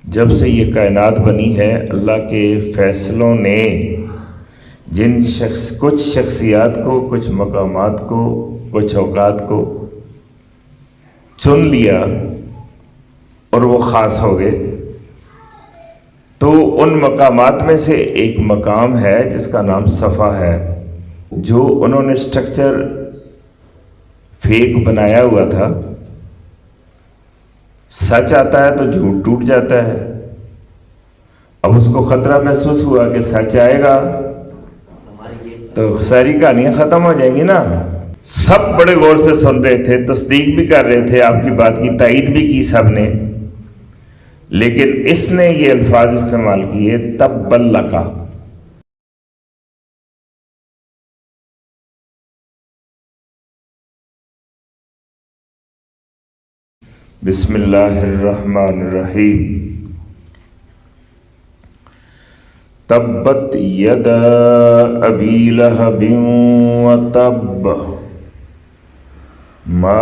جب سے یہ کائنات بنی ہے اللہ کے فیصلوں نے کچھ شخصیات کو، کچھ مقامات کو، کچھ اوقات کو چن لیا اور وہ خاص ہو گئے۔ تو ان مقامات میں سے ایک مقام ہے جس کا نام صفا ہے، جو انہوں نے سٹرکچر فیک بنایا ہوا تھا۔ سچ آتا ہے تو جھوٹ ٹوٹ جاتا ہے۔ اب اس کو خطرہ محسوس ہوا کہ سچ آئے گا تو ساری کہانیاں ختم ہو جائیں گی نا۔ سب بڑے غور سے سن رہے تھے، تصدیق بھی کر رہے تھے، آپ کی بات کی تائید بھی کی سب نے، لیکن اس نے یہ الفاظ استعمال کیے تبا لک۔ بسم اللہ الرحمن الرحیم۔ تبت یدا ابی لہب وتب ما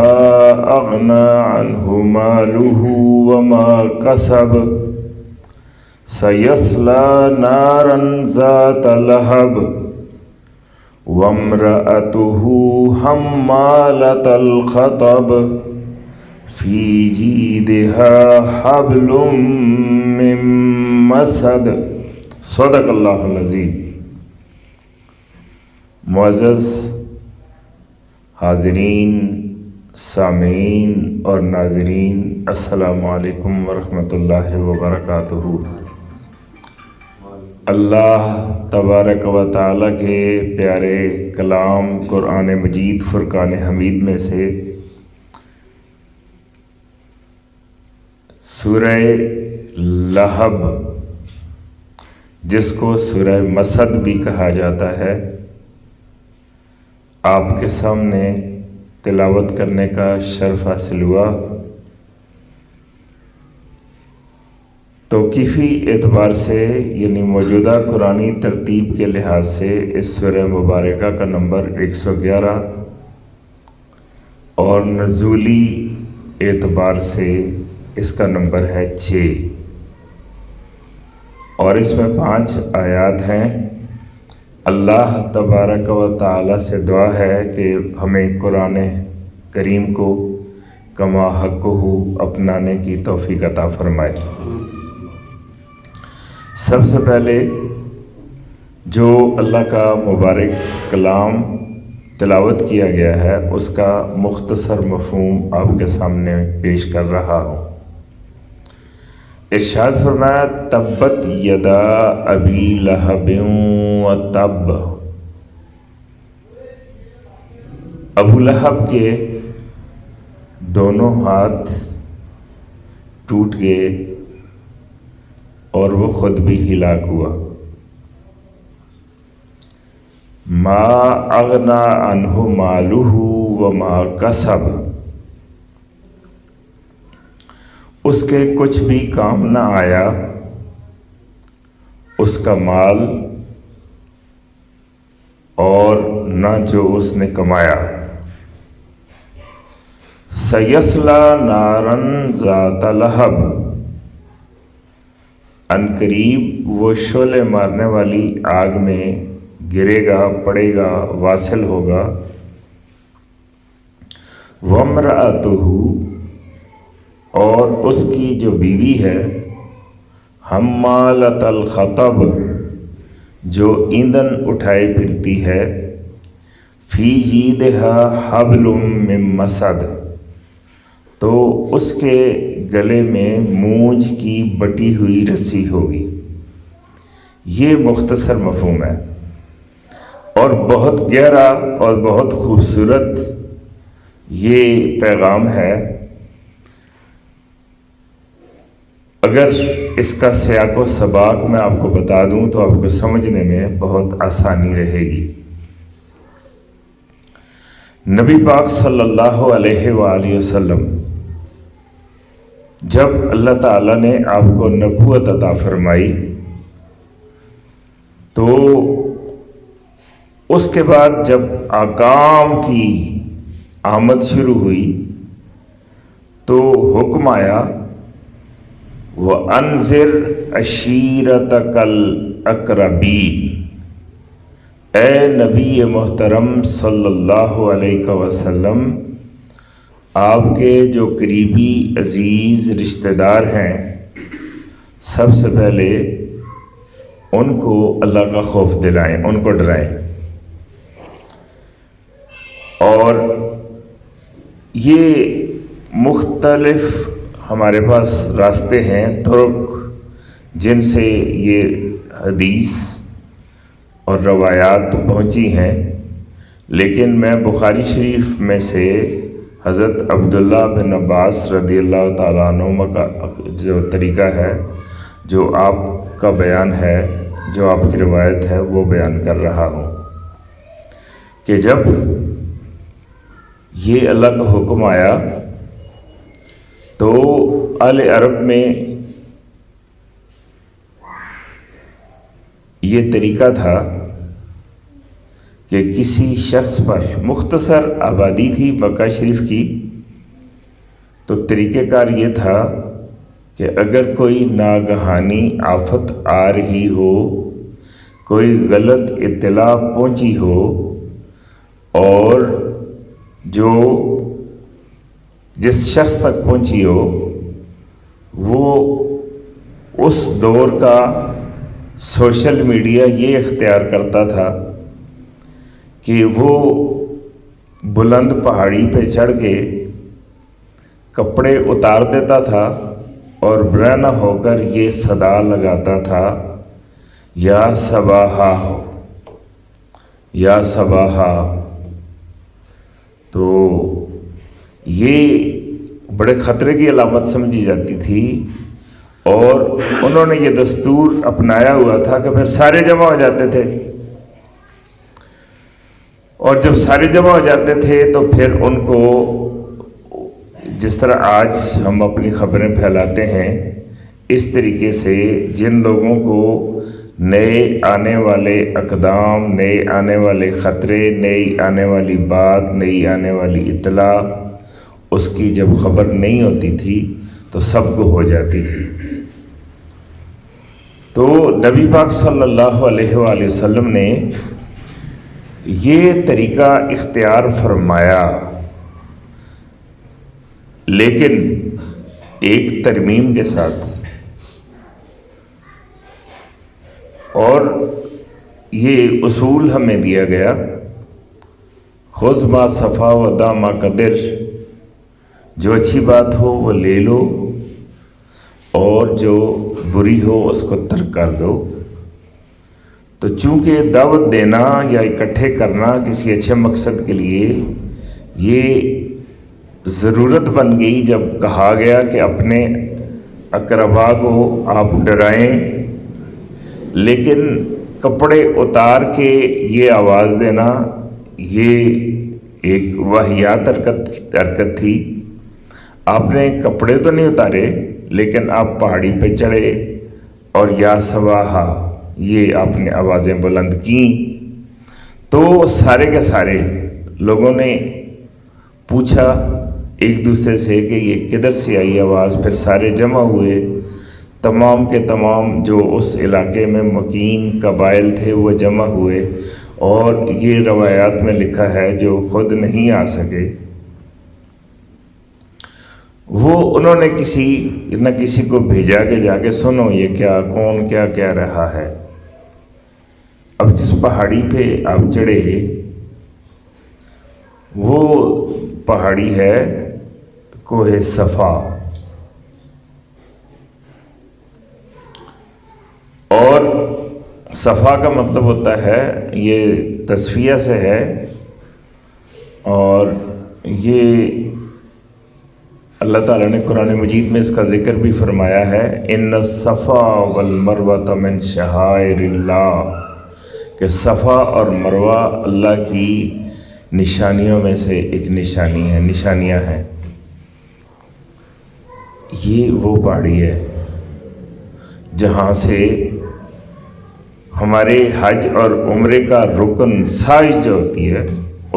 اغنی عنہ مالہ وما کسب سیصلی نارا ذات لہب وامرأتہ حمالۃ الحطب فی جیدہا حبل من مسد۔ صدق اللہ العظیم۔ معزز حاضرین، سامعین اور ناظرین، السلام علیکم ورحمۃ اللہ وبرکاتہ۔ اللہ تبارک و تعالیٰ کے پیارے کلام قرآن مجید فرقان حمید میں سے سورہ لہب، جس کو سورہ مسد بھی کہا جاتا ہے، آپ کے سامنے تلاوت کرنے کا شرف حاصل ہوا۔ توقیفی اعتبار سے یعنی موجودہ قرآنی ترتیب کے لحاظ سے اس سورہ مبارکہ کا نمبر 111 اور نزولی اعتبار سے اس کا نمبر ہے 6، اور اس میں 5 آیات ہیں۔ اللہ تبارک و تعالی سے دعا ہے کہ ہمیں قرآن کریم کو کما حقہ اپنانے کی توفیق عطا فرمائے۔ سب سے پہلے جو اللہ کا مبارک کلام تلاوت کیا گیا ہے اس کا مختصر مفہوم آپ کے سامنے پیش کر رہا ہوں۔ ارشاد فرمایا تبت یدا ابی لہب وتب۔ ابو لہب کے دونوں ہاتھ ٹوٹ گئے اور وہ خود بھی ہلاک ہوا۔ ما اغنی عنہ مالہ وما کسب، اس کے کچھ بھی کام نہ آیا اس کا مال اور نہ جو اس نے کمایا۔ سیصلی نارا ذات لہب، عنقریب وہ شعلے مارنے والی آگ میں گرے گا، پڑے گا، واصل ہوگا۔ وامرأتہ، اور اس کی جو بیوی ہے، حمالۃ الحطب، جو ایندھن اٹھائے پھرتی ہے، فی جیدہا حبل من مسد، تو اس کے گلے میں مونج کی بٹی ہوئی رسی ہوگی۔ یہ مختصر مفہوم ہے اور بہت گہرا اور بہت خوبصورت یہ پیغام ہے۔ اگر اس کا سیاق و سباق میں آپ کو بتا دوں تو آپ کو سمجھنے میں بہت آسانی رہے گی۔ نبی پاک صلی اللہ علیہ وآلہ وسلم جب اللہ تعالیٰ نے آپ کو نبوت عطا فرمائی تو اس کے بعد جب احکام کی آمد شروع ہوئی تو حکم آیا وَأَنذِرْ عَشِيرَتَكَ الْأَقْرَبِينَ، اے نبی محترم صلی اللہ علیہ وسلم، آپ کے جو قریبی عزیز رشتہ دار ہیں سب سے پہلے ان کو اللہ کا خوف دلائیں، ان کو ڈرائیں۔ اور یہ مختلف ہمارے پاس راستے ہیں، طرق، جن سے یہ حدیث اور روایات پہنچی ہیں، لیکن میں بخاری شریف میں سے حضرت عبداللہ بن عباس رضی اللہ تعالیٰ عنہما کا جو طریقہ ہے، جو آپ کا بیان ہے، جو آپ کی روایت ہے، وہ بیان کر رہا ہوں کہ جب یہ اللہ کا حکم آیا تو اہل عرب میں یہ طریقہ تھا کہ کسی شخص پر مختصر آبادی تھی مکہ شریف کی، تو طریقہ کار یہ تھا کہ اگر کوئی ناگہانی آفت آ رہی ہو، کوئی غلط اطلاع پہنچی ہو، اور جو جس شخص تک پہنچی ہو وہ اس دور کا سوشل میڈیا یہ اختیار کرتا تھا کہ وہ بلند پہاڑی پہ چڑھ کے کپڑے اتار دیتا تھا اور برہنہ ہو کر یہ صدا لگاتا تھا، یا صباحا، یا صباحا۔ تو یہ بڑے خطرے کی علامت سمجھی جاتی تھی، اور انہوں نے یہ دستور اپنایا ہوا تھا کہ پھر سارے جمع ہو جاتے تھے، اور جب سارے جمع ہو جاتے تھے تو پھر ان کو، جس طرح آج ہم اپنی خبریں پھیلاتے ہیں، اس طریقے سے جن لوگوں کو نئے آنے والے اقدام، نئے آنے والے خطرے، نئی آنے والی بات، نئی آنے والی اطلاع، اس کی جب خبر نہیں ہوتی تھی تو سب کو ہو جاتی تھی۔ تو نبی پاک صلی اللہ علیہ وآلہ وسلم نے یہ طریقہ اختیار فرمایا، لیکن ایک ترمیم کے ساتھ، اور یہ اصول ہمیں دیا گیا، خذ ما صفا و دع ما قدر، جو اچھی بات ہو وہ لے لو اور جو بری ہو اس کو ترک کر دو۔ تو چونکہ دعوت دینا یا اکٹھے کرنا کسی اچھے مقصد کے لیے یہ ضرورت بن گئی، جب کہا گیا کہ اپنے اقربا کو آپ ڈرائیں، لیکن کپڑے اتار کے یہ آواز دینا یہ ایک واہیات حرکت تھی۔ آپ نے کپڑے تو نہیں اتارے، لیکن آپ پہاڑی پہ چڑھے اور یا صباحا یہ آپ نے آوازیں بلند کیں، تو سارے کے سارے لوگوں نے پوچھا ایک دوسرے سے کہ یہ کدھر سے آئی آواز، پھر سارے جمع ہوئے، تمام کے تمام جو اس علاقے میں مقیم قبائل تھے وہ جمع ہوئے، اور یہ روایات میں لکھا ہے جو خود نہیں آ سکے وہ انہوں نے کسی نہ کسی کو بھیجا کہ جا کے سنو یہ کیا، کون کیا کہہ رہا ہے۔ اب جس پہاڑی پہ آپ چڑھے وہ پہاڑی ہے کوہ صفا، اور صفا کا مطلب ہوتا ہے، یہ تصفیہ سے ہے، اور یہ اللہ تعالیٰ نے قرآن مجید میں اس کا ذکر بھی فرمایا ہے، ان الصفا والمروۃ من شعائر اللہ، کہ صفا اور مروہ اللہ کی نشانیوں میں سے ایک نشانیاں ہیں۔ یہ وہ پہاڑی ہے جہاں سے ہمارے حج اور عمرے کا رکن سائی جو ہوتی ہے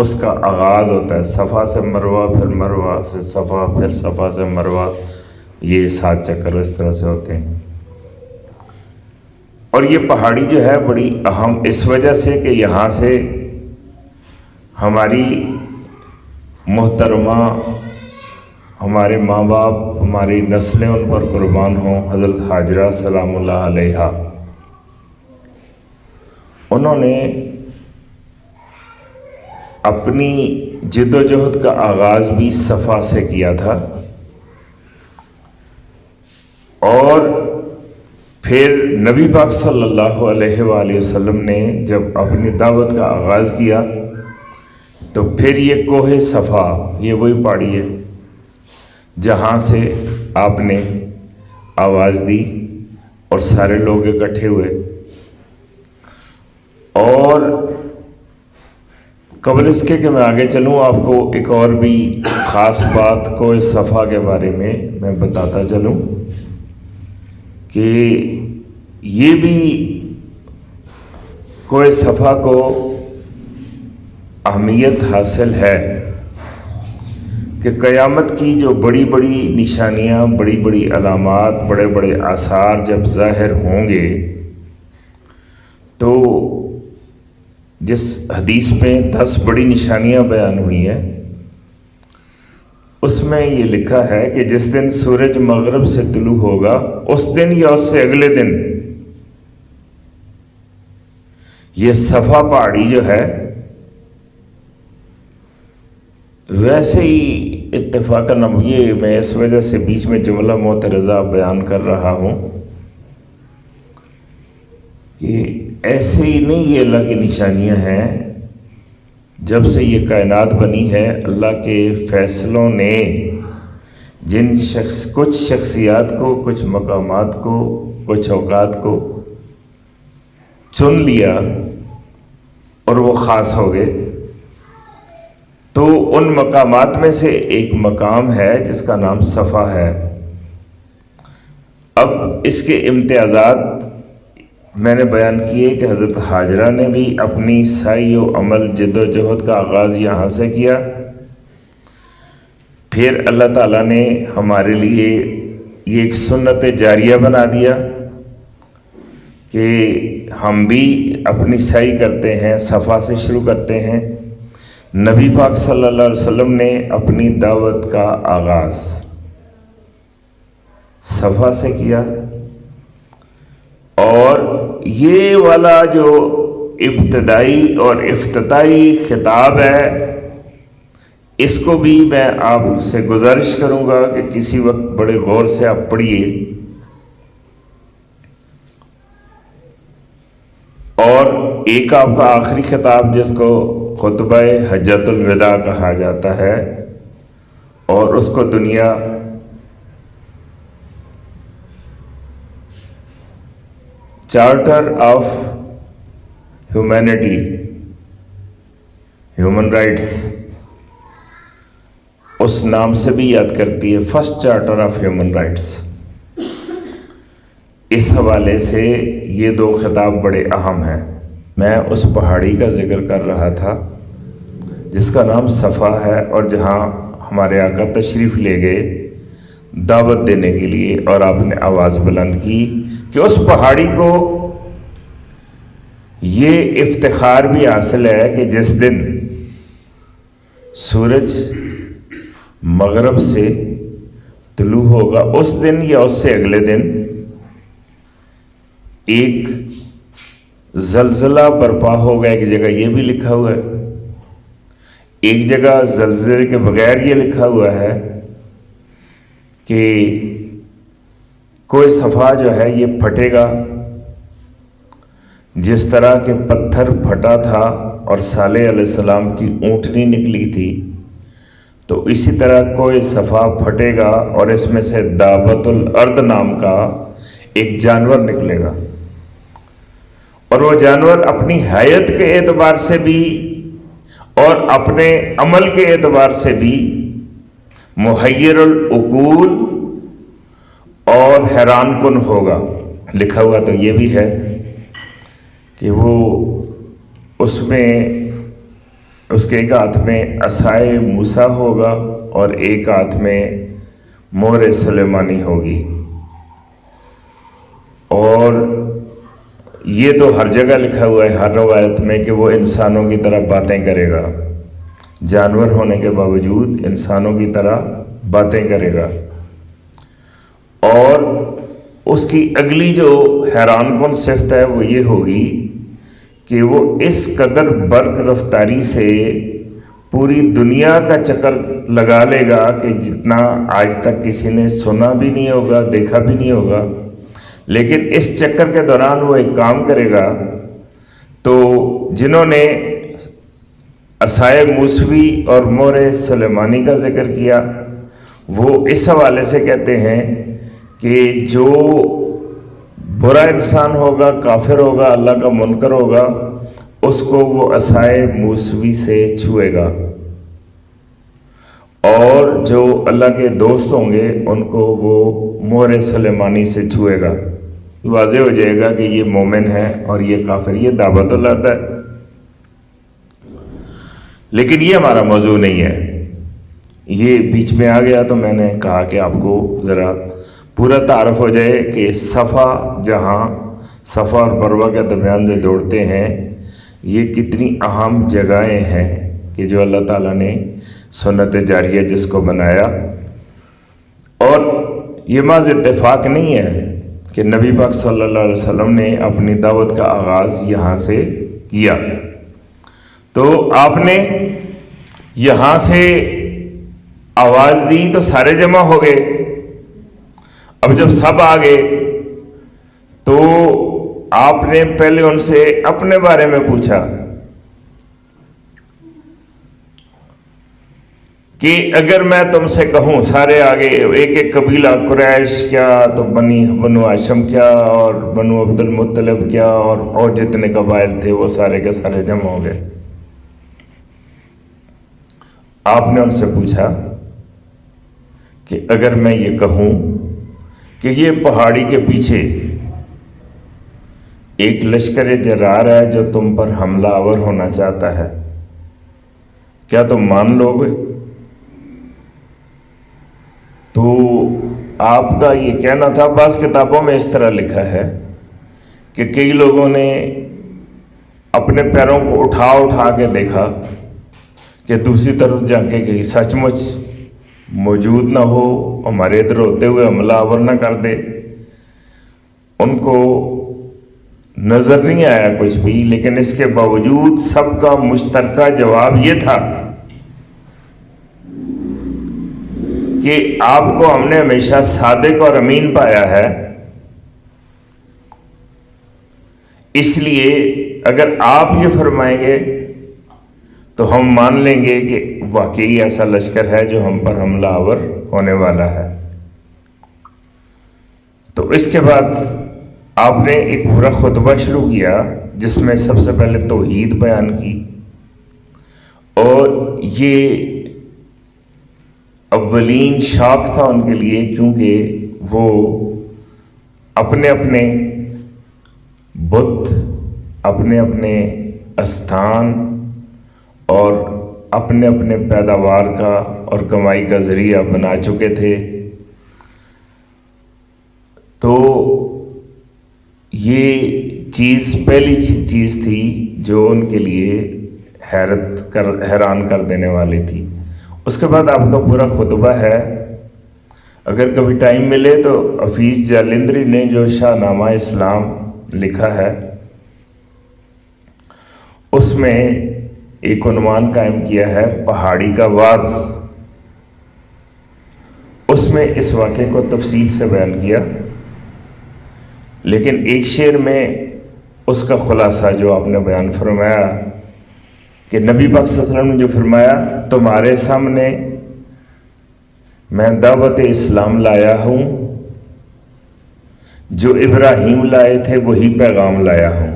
اس کا آغاز ہوتا ہے، صفا سے مروہ، پھر مروہ سے صفا، پھر صفا سے مروہ، یہ 7 چکر اس طرح سے ہوتے ہیں. اور یہ پہاڑی جو ہے بڑی اہم اس وجہ سے کہ یہاں سے ہماری محترمہ، ہمارے ماں باپ، ہماری نسلیں ان پر قربان ہوں، حضرت حاجرہ سلام اللہ علیہا، انہوں نے اپنی جد و جہد کا آغاز بھی صفا سے کیا تھا، اور پھر نبی پاک صلی اللہ علیہ وآلہ وسلم نے جب اپنی دعوت کا آغاز کیا تو پھر یہ کوہ صفا، یہ وہی پہاڑی ہے جہاں سے آپ نے آواز دی اور سارے لوگ اکٹھے ہوئے. اور قبل اس کے کہ میں آگے چلوں، آپ کو ایک اور بھی خاص بات کوہ صفا کے بارے میں بتاتا چلوں کہ یہ بھی کوہ صفا کو اہمیت حاصل ہے کہ قیامت کی جو بڑی بڑی نشانیاں، بڑی بڑی علامات، بڑے بڑے آثار جب ظاہر ہوں گے تو جس حدیث میں 10 بڑی نشانیاں بیان ہوئی ہیں اس میں یہ لکھا ہے کہ جس دن سورج مغرب سے طلوع ہوگا اس دن یا اس سے اگلے دن یہ صفا پہاڑی جو ہے، ویسے ہی اتفاقاً یہ میں اس وجہ سے بیچ میں جملہ معترضہ بیان کر رہا ہوں کہ ایسے ہی نہیں، یہ اللہ کی نشانیاں ہیں. جب سے یہ کائنات بنی ہے اللہ کے فیصلوں نے کچھ شخصیات کو، کچھ مقامات کو، کچھ اوقات کو چن لیا اور وہ خاص ہو گئے. تو ان مقامات میں سے ایک مقام ہے جس کا نام صفا ہے. اب اس کے امتیازات میں نے بیان کیے کہ حضرت حاجرہ نے بھی اپنی سعی و عمل، جد و جہد کا آغاز یہاں سے کیا. پھر اللہ تعالیٰ نے ہمارے لیے یہ ایک سنت جاریہ بنا دیا کہ ہم بھی اپنی سعی کرتے ہیں، صفا سے شروع کرتے ہیں. نبی پاک صلی اللہ علیہ وسلم نے اپنی دعوت کا آغاز صفا سے کیا، اور یہ والا جو ابتدائی اور افتتاحی خطاب ہے اس کو بھی میں آپ سے گزارش کروں گا کہ کسی وقت بڑے غور سے آپ پڑھیے. اور ایک آپ کا آخری خطاب جس کو خطبہ حجۃ الوداع کہا جاتا ہے، اور اس کو دنیا charter of humanity, human rights, اس نام سے بھی یاد کرتی ہے، first charter of human rights. اس حوالے سے یہ 2 خطاب بڑے اہم ہیں. میں اس پہاڑی کا ذکر کر رہا تھا جس کا نام صفا ہے، اور جہاں ہمارے آقا تشریف لے گئے دعوت دینے کے لیے، اور آپ نے آواز بلند کی کہ اس پہاڑی کو یہ افتخار بھی حاصل ہے کہ جس دن سورج مغرب سے طلوع ہوگا اس دن یا اس سے اگلے دن ایک زلزلہ برپا ہوگا. ایک جگہ یہ بھی لکھا ہوا ہے، ایک جگہ زلزلے کے بغیر یہ لکھا ہوا ہے کہ کوہ صفا جو ہے یہ پھٹے گا، جس طرح کہ پتھر پھٹا تھا اور صالح علیہ السلام کی اونٹنی نکلی تھی، تو اسی طرح کوہ صفا پھٹے گا اور اس میں سے دابۃ الارض نام کا ایک جانور نکلے گا. اور وہ جانور اپنی حیت کے اعتبار سے بھی اور اپنے عمل کے اعتبار سے بھی محیر العقول اور حیران کن ہوگا. لکھا ہوا تو یہ بھی ہے کہ وہ اس میں اس کے ایک ہاتھ میں عصائے موسیٰ ہوگا اور ایک ہاتھ میں مہر سلیمانی ہوگی، اور یہ تو ہر جگہ لکھا ہوا ہے، ہر روایت میں، کہ وہ انسانوں کی طرح باتیں کرے گا، جانور ہونے کے باوجود انسانوں کی طرح باتیں کرے گا۔ اور اس کی اگلی جو حیران کن صفت ہے وہ یہ ہوگی کہ وہ اس قدر برق رفتاری سے پوری دنیا کا چکر لگا لے گا کہ جتنا آج تک کسی نے سنا بھی نہیں ہوگا، دیکھا بھی نہیں ہوگا۔ لیکن اس چکر کے دوران وہ ایک کام کرے گا، تو جنہوں نے عصائے موسوی اور مہر سلیمانی کا ذکر کیا، وہ اس حوالے سے کہتے ہیں کہ جو برا انسان ہوگا، کافر ہوگا، اللہ کا منکر ہوگا، اس کو وہ عصائے موسوی سے چھوئے گا، اور جو اللہ کے دوست ہوں گے ان کو وہ مہر سلیمانی سے چھوئے گا۔ واضح ہو جائے گا کہ یہ مومن ہے اور یہ کافر۔ یہ دعوت اللہ ہے، لیکن یہ ہمارا موضوع نہیں ہے، یہ بیچ میں آ گیا تو میں نے کہا کہ آپ کو ذرا پورا تعارف ہو جائے کہ صفا، جہاں صفا اور مروہ کے درمیان جو دوڑتے ہیں، یہ کتنی اہم جگہیں ہیں کہ جو اللہ تعالیٰ نے سنت جاریہ جس کو بنایا۔ اور یہ محض اتفاق نہیں ہے کہ نبی پاک صلی اللہ علیہ وسلم نے اپنی دعوت کا آغاز یہاں سے کیا، تو آپ نے یہاں سے آواز دی تو سارے جمع ہو گئے۔ اب جب سب آ گئے تو آپ نے پہلے ان سے اپنے بارے میں پوچھا کہ اگر میں تم سے کہوں، سارے آگے ایک ایک قبیلہ، قریش کیا تو بنو ہاشم کیا، اور بنو عبد المطلب کیا، اور جتنے قبائل تھے وہ سارے کے سارے جمع ہو گئے۔ آپ نے ان سے پوچھا کہ اگر میں یہ کہوں کہ یہ پہاڑی کے پیچھے ایک لشکر جرار ہے جو تم پر حملہ آور ہونا چاہتا ہے، کیا تم مان لو گے؟ تو آپ کا یہ کہنا تھا، بعض کتابوں میں اس طرح لکھا ہے کہ کئی لوگوں نے اپنے پیروں کو اٹھا اٹھا کے دیکھا کہ دوسری طرف جا کے کہ سچ مچ موجود نہ ہو، ہمارے ادھر ہوتے ہوئے حملہ آور نہ کر دے۔ ان کو نظر نہیں آیا کچھ بھی، لیکن اس کے باوجود سب کا مشترکہ جواب یہ تھا کہ آپ کو ہم نے ہمیشہ صادق اور امین پایا ہے، اس لیے اگر آپ یہ فرمائیں گے تو ہم مان لیں گے کہ واقعی ایسا لشکر ہے جو ہم پر حملہ آور ہونے والا ہے۔ تو اس کے بعد آپ نے ایک پورا خطبہ شروع کیا جس میں سب سے پہلے توحید بیان کی، اور یہ اولین شاک تھا ان کے لیے، کیونکہ وہ اپنے اپنے بت، اپنے اپنے استھان اور اپنے اپنے پیداوار کا اور کمائی کا ذریعہ بنا چکے تھے۔ تو یہ چیز پہلی چیز تھی جو ان کے لیے حیران کر دینے والی تھی۔ اس کے بعد آپ کا پورا خطبہ ہے، اگر کبھی ٹائم ملے تو حفیظ جالندری نے جو شاہ نامہ اسلام لکھا ہے اس میں ایک عنوان قائم کیا ہے، پہاڑی کا واز۔ اس میں اس واقعے کو تفصیل سے بیان کیا، لیکن ایک شعر میں اس کا خلاصہ جو آپ نے بیان فرمایا کہ نبی پاک صلی اللہ علیہ وسلم نے جو فرمایا، تمہارے سامنے میں دعوت اسلام لایا ہوں، جو ابراہیم لائے تھے وہی پیغام لایا ہوں۔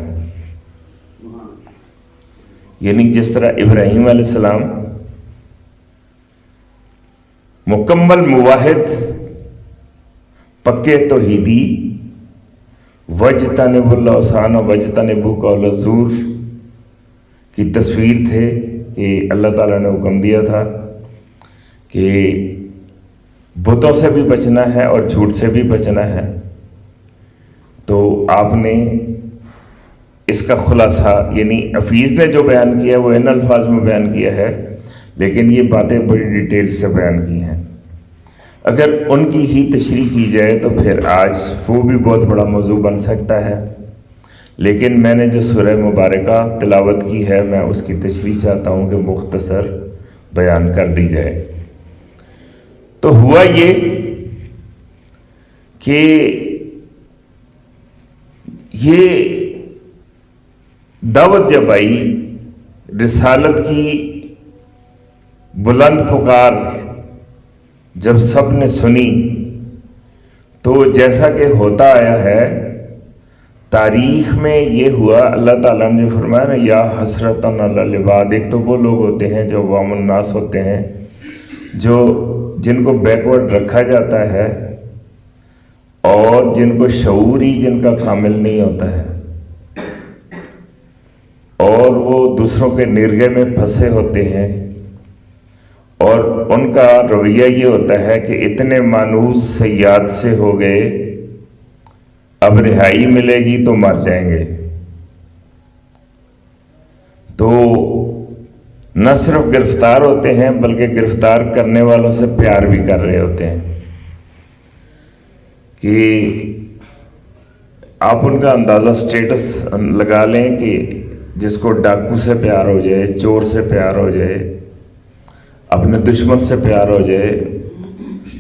یعنی جس طرح ابراہیم علیہ السلام مکمل موحد، پکے توحیدی، وجتنب الاوثان وجتنب قول الزور کی تصویر تھے، کہ اللہ تعالیٰ نے حکم دیا تھا کہ بتوں سے بھی بچنا ہے اور جھوٹ سے بھی بچنا ہے۔ تو آپ نے اس کا خلاصہ یعنی حفیظ نے جو بیان کیا وہ ان الفاظ میں بیان کیا ہے، لیکن یہ باتیں بڑی ڈیٹیل سے بیان کی ہیں۔ اگر ان کی ہی تشریح کی جائے تو پھر آج وہ بھی بہت بڑا موضوع بن سکتا ہے، لیکن میں نے جو سورہ مبارکہ تلاوت کی ہے میں اس کی تشریح چاہتا ہوں کہ مختصر بیان کر دی جائے۔ تو ہوا یہ کہ یہ دعوت جب آئی، رسالت کی بلند پکار جب سب نے سنی، تو جیسا کہ ہوتا آیا ہے تاریخ میں یہ ہوا، اللہ تعالیٰ نے فرمایا نا یا حسرتن علی العباد، ایک تو وہ لوگ ہوتے ہیں جو عوام الناس ہوتے ہیں، جن کو بیکورڈ رکھا جاتا ہے اور جن کو شعور ہی جن کا کامل نہیں ہوتا ہے، اور وہ دوسروں کے نرغے میں پھنسے ہوتے ہیں، اور ان کا رویہ یہ ہوتا ہے کہ اتنے مانوس صیاد سے ہو گئے، اب رہائی ملے گی تو مر جائیں گے۔ تو نہ صرف گرفتار ہوتے ہیں بلکہ گرفتار کرنے والوں سے پیار بھی کر رہے ہوتے ہیں، کہ آپ ان کا اندازہ سٹیٹس لگا لیں کہ جس کو ڈاکو سے پیار ہو جائے، چور سے پیار ہو جائے، اپنے دشمن سے پیار ہو جائے،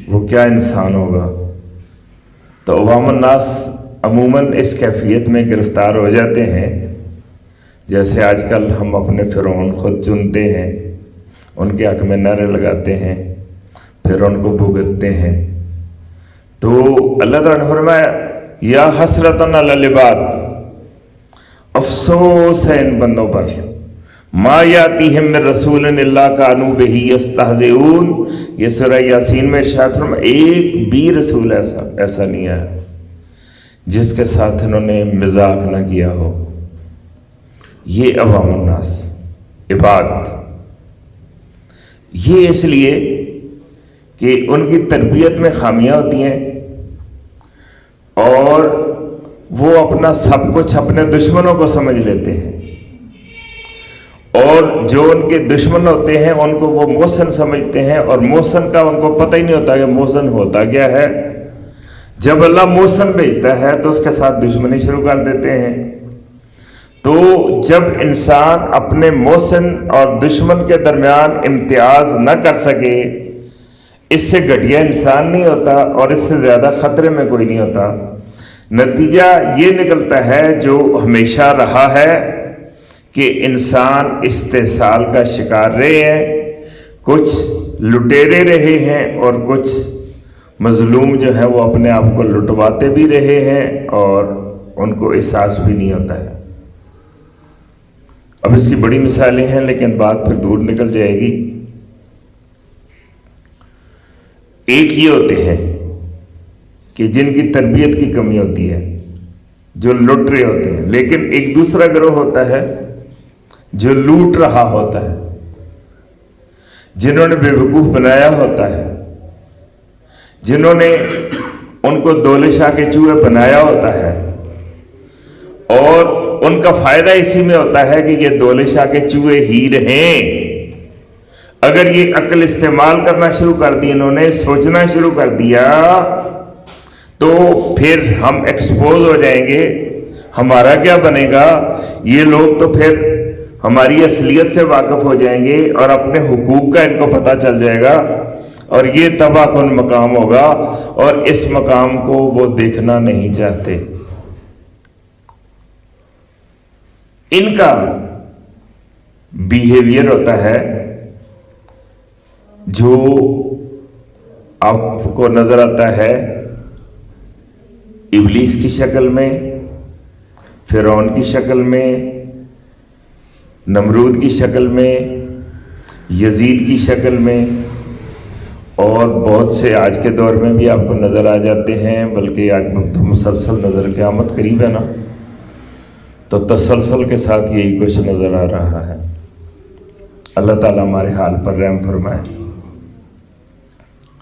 وہ کیا انسان ہوگا۔ تو عوام الناس عموماً اس کیفیت میں گرفتار ہو جاتے ہیں، جیسے آج کل ہم اپنے فرعون خود چنتے ہیں، ان کے حق میں نعرے لگاتے ہیں، پھر ان کو بھگتتے ہیں۔ تو اللہ تعالیٰ نے فرمایا یا حسرتن علی العباد، افسوس ہے ان بندوں پر، ما یاتیہم من رسول الا کانوا بہ یستہزئون، یہ سورہ یاسین میں ارشاد فرمایا ایک بھی رسول ایسا نہیں ہے جس کے ساتھ انہوں نے مذاق نہ کیا ہو۔ یہ عوام الناس عباد، یہ اس لیے کہ ان کی تربیت میں خامیاں ہوتی ہیں اور وہ اپنا سب کچھ اپنے دشمنوں کو سمجھ لیتے ہیں، اور جو ان کے دشمن ہوتے ہیں ان کو وہ محسن سمجھتے ہیں، اور محسن کا ان کو پتہ ہی نہیں ہوتا کہ محسن ہوتا کیا ہے۔ جب اللہ محسن بھیجتا ہے تو اس کے ساتھ دشمنی شروع کر دیتے ہیں۔ تو جب انسان اپنے محسن اور دشمن کے درمیان امتیاز نہ کر سکے، اس سے گھٹیا انسان نہیں ہوتا اور اس سے زیادہ خطرے میں کوئی نہیں ہوتا۔ نتیجہ یہ نکلتا ہے جو ہمیشہ رہا ہے کہ انسان استحصال کا شکار رہے ہیں، کچھ لٹیرے رہے ہیں اور کچھ مظلوم جو ہے وہ اپنے آپ کو لٹواتے بھی رہے ہیں اور ان کو احساس بھی نہیں ہوتا ہے۔ اب اس کی بڑی مثالیں ہیں لیکن بات پھر دور نکل جائے گی۔ ایک یہ ہوتے ہیں کہ جن کی تربیت کی کمی ہوتی ہے، جو لٹ رہے ہوتے ہیں، لیکن ایک دوسرا گروہ ہوتا ہے جو لوٹ رہا ہوتا ہے، جنہوں نے بے وقوف بنایا ہوتا ہے، جنہوں نے ان کو دولے شاہ کے چوہے بنایا ہوتا ہے، اور ان کا فائدہ اسی میں ہوتا ہے کہ یہ دولے شاہ کے چوہے ہی رہیں۔ اگر یہ عقل استعمال کرنا شروع کر دی، انہوں نے سوچنا شروع کر دیا، تو پھر ہم ایکسپوز ہو جائیں گے، ہمارا کیا بنے گا۔ یہ لوگ تو پھر ہماری اصلیت سے واقف ہو جائیں گے اور اپنے حقوق کا ان کو پتہ چل جائے گا، اور یہ تباہ کن مقام ہوگا، اور اس مقام کو وہ دیکھنا نہیں چاہتے۔ ان کا بیہیویئر ہوتا ہے جو آپ کو نظر آتا ہے ابلیس کی شکل میں، فرعون کی شکل میں، نمرود کی شکل میں، یزید کی شکل میں، اور بہت سے آج کے دور میں بھی آپ کو نظر آ جاتے ہیں، بلکہ آج تو مسلسل نظر قیامت قریب ہے نا، تو تسلسل کے ساتھ یہی کچھ نظر آ رہا ہے۔ اللہ تعالیٰ ہمارے حال پر رحم فرمائے۔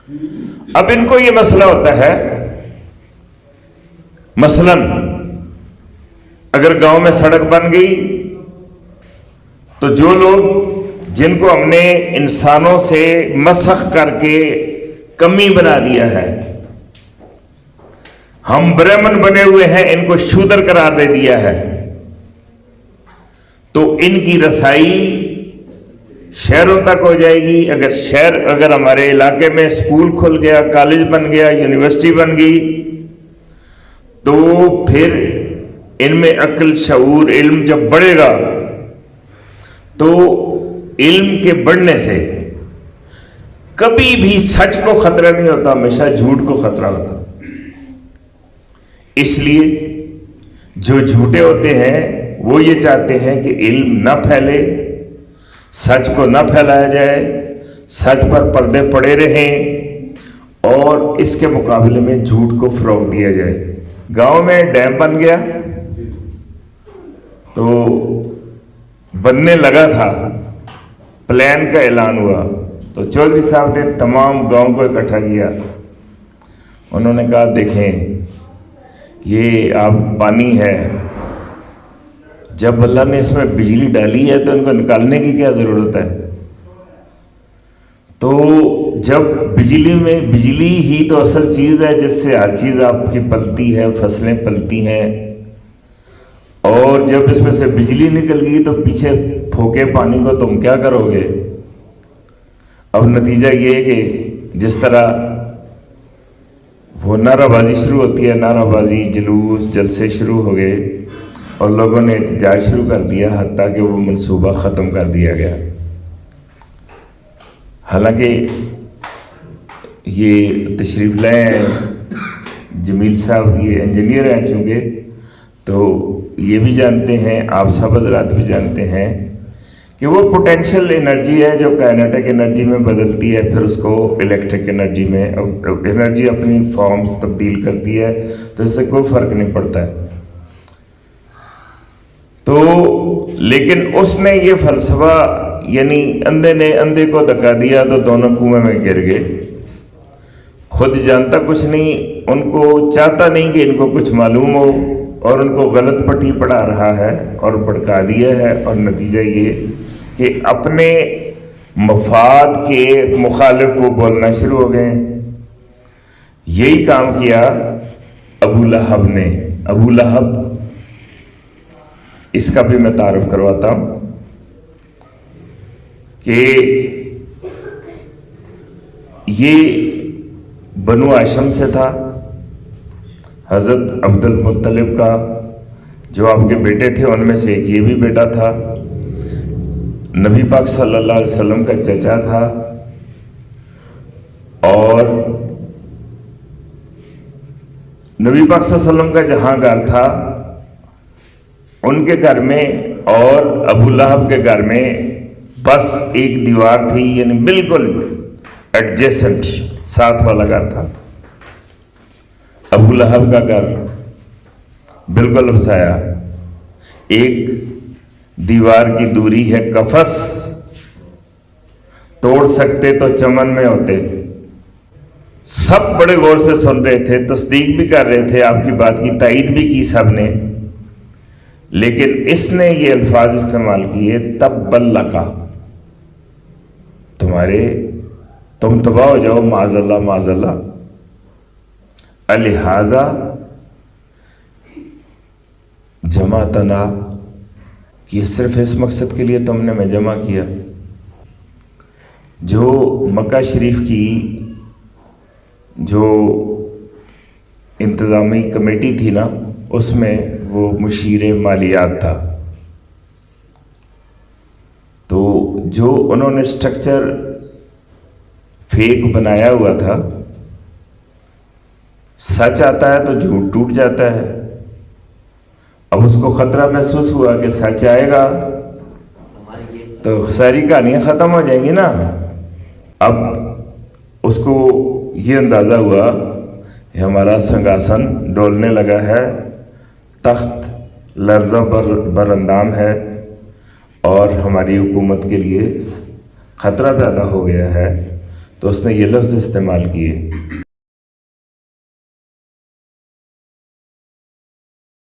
اب ان کو یہ مسئلہ ہوتا ہے، مثلاً اگر گاؤں میں سڑک بن گئی تو جو لوگ جن کو ہم نے انسانوں سے مسخ کر کے کمی بنا دیا ہے، ہم برہمن بنے ہوئے ہیں، ان کو شودر قرار دے دیا ہے، تو ان کی رسائی شہروں تک ہو جائے گی۔ اگر ہمارے علاقے میں اسکول کھل گیا، کالج بن گیا، یونیورسٹی بن گئی، تو پھر ان میں عقل، شعور، علم جب بڑھے گا تو علم کے بڑھنے سے کبھی بھی سچ کو خطرہ نہیں ہوتا، ہمیشہ جھوٹ کو خطرہ ہوتا۔ اس لیے جو جھوٹے ہوتے ہیں وہ یہ چاہتے ہیں کہ علم نہ پھیلے، سچ کو نہ پھیلایا جائے، سچ پر پردے پڑے رہیں، اور اس کے مقابلے میں جھوٹ کو فروغ دیا جائے۔ گاؤں میں ڈیم بن گیا تو بننے لگا تھا، پلان کا اعلان ہوا تو چودھری صاحب نے تمام گاؤں کو اکٹھا کیا۔ انہوں نے کہا دیکھیں یہ آپ پانی ہے، جب اللہ نے اس میں بجلی ڈالی ہے تو ان کو نکالنے کی کیا ضرورت ہے؟ تو جب بجلی ہی تو اصل چیز ہے جس سے ہر چیز آپ کی پلتی ہے، فصلیں پلتی ہیں، اور جب اس میں سے بجلی نکل گئی تو پیچھے پھونکے پانی کو تم کیا کرو گے؟ اب نتیجہ یہ ہے کہ جس طرح وہ نعرہ بازی شروع ہوتی ہے، نعرہ بازی، جلوس، جلسے شروع ہو گئے اور لوگوں نے احتجاج شروع کر دیا، حتیٰ کہ وہ منصوبہ ختم کر دیا گیا۔ حالانکہ یہ تشریف لائے ہیں جمیل صاحب، یہ انجینئر ہیں چونکہ، تو یہ بھی جانتے ہیں، آپ سب حضرات بھی جانتے ہیں کہ وہ پوٹینشیل انرجی ہے جو کائنیٹک انرجی میں بدلتی ہے، پھر اس کو الیکٹرک انرجی میں، انرجی اپنی فارمز تبدیل کرتی ہے، تو اس سے کوئی فرق نہیں پڑتا ہے۔ تو لیکن اس نے یہ فلسفہ، یعنی اندھے نے اندھے کو دھکا دیا تو دونوں کنویں میں گر گئے۔ خود جانتا کچھ نہیں، ان کو چاہتا نہیں کہ ان کو کچھ معلوم ہو، اور ان کو غلط پٹی پڑھا رہا ہے اور بھڑکا دیا ہے، اور نتیجہ یہ کہ اپنے مفاد کے مخالف وہ بولنا شروع ہو گئے۔ یہی کام کیا ابو لہب نے۔ ابو لہب، اس کا بھی میں تعارف کرواتا ہوں کہ یہ بنو ہاشم سے تھا، حضرت عبد المطلب کا جو آپ کے بیٹے تھے ان میں سے ایک یہ بھی بیٹا تھا، نبی پاک صلی اللہ علیہ وسلم کا چچا تھا، اور نبی پاک صلی اللہ علیہ وسلم کا جہاں گھر تھا ان کے گھر میں اور ابو لہب کے گھر میں بس ایک دیوار تھی، یعنی بالکل ایڈجیسنٹ، ساتھ والا گھر تھا۔ ابو لہب کا گھر بالکل ہمسایا، ایک دیوار کی دوری ہے، قفس توڑ سکتے تو چمن میں ہوتے۔ سب بڑے غور سے سن رہے تھے، تصدیق بھی کر رہے تھے، آپ کی بات کی تائید بھی کی سب نے، لیکن اس نے یہ الفاظ استعمال کیے، تبًّ لک، تم تباہ ہو جاؤ، معاذ اللہ معاذ اللہ، الہٰذا جمعتنا، کہ صرف اس مقصد کے لیے تم نے میں جمع کیا۔ جو مکہ شریف کی جو انتظامی کمیٹی تھی نا، اس میں وہ مشیر مالیات تھا، تو جو انہوں نے سٹرکچر فیک بنایا ہوا تھا، سچ آتا ہے تو جھوٹ ٹوٹ جاتا ہے۔ اب اس کو خطرہ محسوس ہوا کہ سچ آئے گا تو ساری کہانیاں ختم ہو جائیں گی نا۔ اب اس کو یہ اندازہ ہوا کہ ہمارا سنگھاسن ڈولنے لگا ہے، تخت لرزہ بر اندام ہے، اور ہماری حکومت کے لیے خطرہ پیدا ہو گیا ہے، تو اس نے یہ لفظ استعمال کیے.